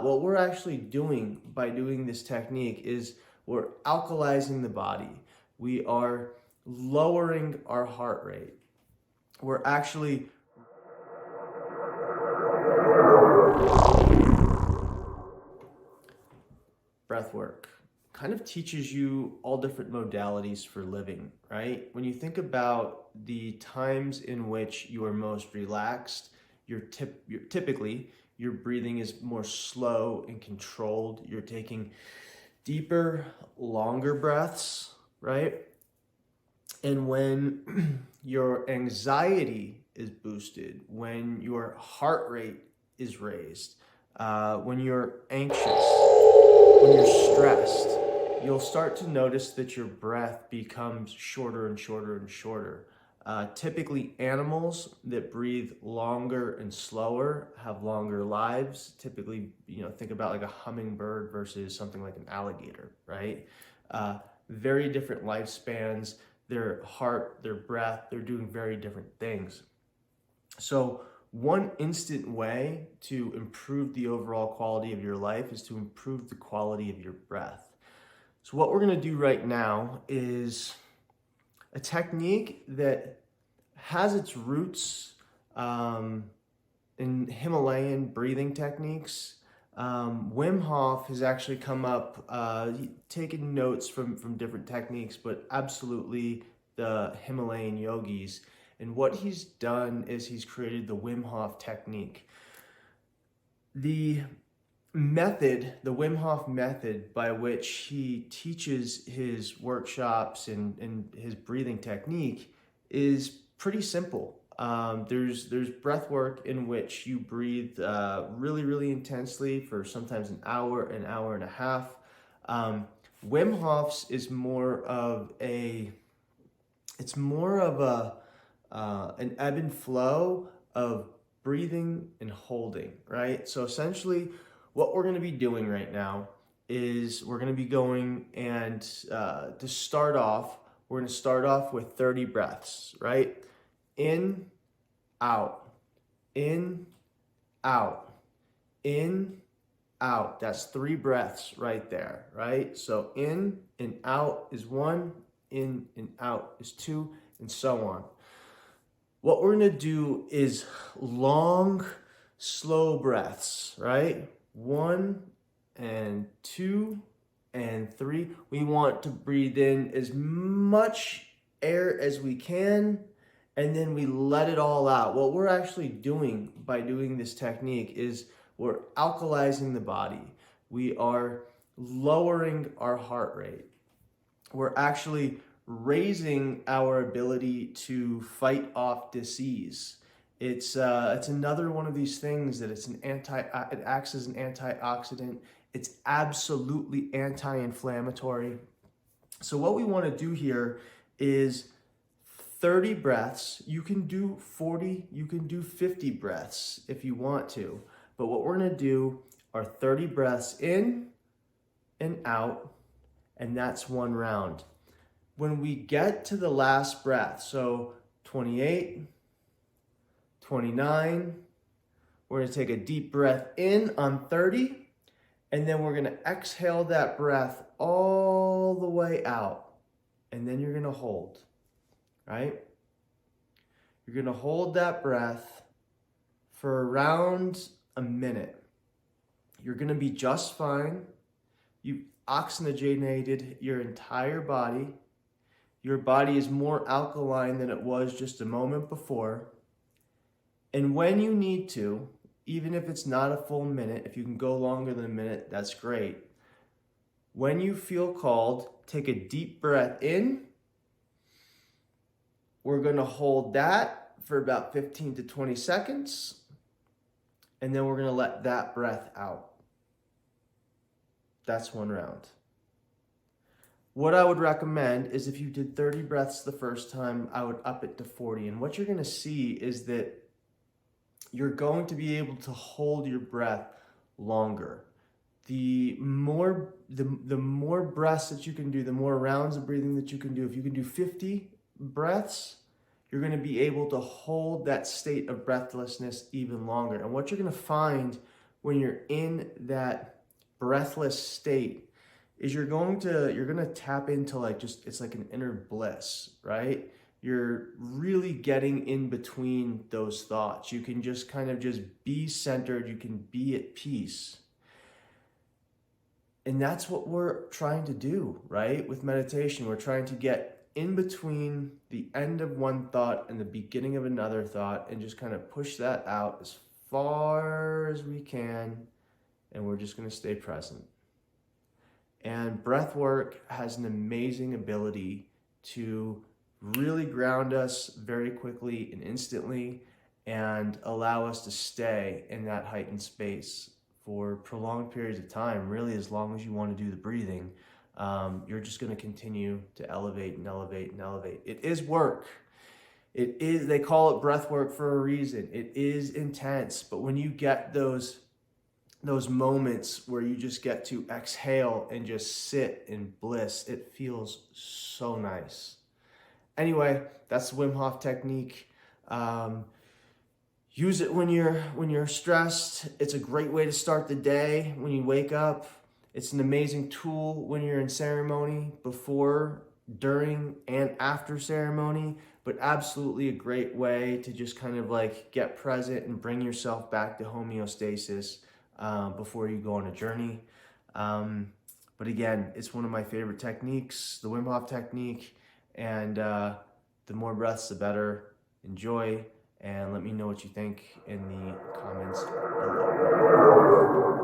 What we're actually doing by doing this technique is we're alkalizing the body. We are lowering our heart rate. We're actually breath work kind of teaches you all different modalities for living, right? When you think about the times in which you are most relaxed, typically your breathing is more slow and controlled. You're taking deeper, longer breaths, right? And when your anxiety is boosted, when your heart rate is raised, when you're anxious, when you're stressed, you'll start to notice that your breath becomes shorter and shorter and shorter. Typically, animals that breathe longer and slower have longer lives. Typically, think about like a hummingbird versus something like an alligator, right? Very different lifespans. Their heart, their breath, they're doing very different things. So one instant way to improve the overall quality of your life is to improve the quality of your breath. So what we're going to do right now is a technique that has its roots in Himalayan breathing techniques. Wim Hof has actually come up, taken notes from different techniques, but absolutely the Himalayan yogis. And what he's done is he's created the Wim Hof technique. The Wim Hof method by which he teaches his workshops and his breathing technique is pretty simple. There's breath work in which you breathe really, really intensely for sometimes an hour and a half. Wim Hof's is more of an ebb and flow of breathing and holding, right? So essentially what we're going to be doing right now is we're going to be going and to start off, we're going to start off with 30 breaths, right? In, out, in, out, in, out. That's 3 breaths right there, right? So in and out is 1, in and out is 2, and so on. What we're going to do is long, slow breaths, right? 1 and 2 and 3. We want to breathe in as much air as we can, and then we let it all out. What we're actually doing by doing this technique is we're alkalizing the body. We are lowering our heart rate. We're actually raising our ability to fight off disease. It's another one of these things that it acts as an antioxidant. It's absolutely anti-inflammatory. So what we want to do here is 30 breaths. You can do 40, you can do 50 breaths if you want to. But what we're going to do are 30 breaths in and out, and that's 1 round. When we get to the last breath, so 28, 29, we're going to take a deep breath in on 30, and then we're going to exhale that breath all the way out, and then you're going to hold, right? You're going to hold that breath for around a minute. You're going to be just fine. You've oxygenated your entire body. Your body is more alkaline than it was just a moment before. And when you need to, even if it's not a full minute, if you can go longer than a minute, that's great. When you feel called, take a deep breath in. We're going to hold that for about 15 to 20 seconds. And then we're going to let that breath out. That's 1 round. What I would recommend is if you did 30 breaths the first time, I would up it to 40. And what you're going to see is that you're going to be able to hold your breath longer. The more breaths that you can do, the more rounds of breathing that you can do. If you can do 50 breaths, you're going to be able to hold that state of breathlessness even longer. And what you're going to find when you're in that breathless state is you're gonna tap into like just it's like an inner bliss, right? You're really getting in between those thoughts. You can just kind of just be centered, you can be at peace. And that's what we're trying to do, right? With meditation, we're trying to get in between the end of one thought and the beginning of another thought and just kind of push that out as far as we can. And we're just going to stay present. And breath work has an amazing ability to really ground us very quickly and instantly and allow us to stay in that heightened space for prolonged periods of time, really as long as you want to do the breathing. You're just going to continue to elevate and elevate and elevate. It is work. It is, they call it breath work for a reason. It is intense, but when you get those moments where you just get to exhale and just sit in bliss, it feels so nice. Anyway, that's the Wim Hof technique. Use it when you're stressed. It's a great way to start the day when you wake up. It's an amazing tool when you're in ceremony, before, during, and after ceremony, but absolutely a great way to just kind of like get present and bring yourself back to homeostasis before you go on a journey. But again, it's one of my favorite techniques, the Wim Hof technique, and the more breaths, the better. Enjoy, and let me know what you think in the comments below.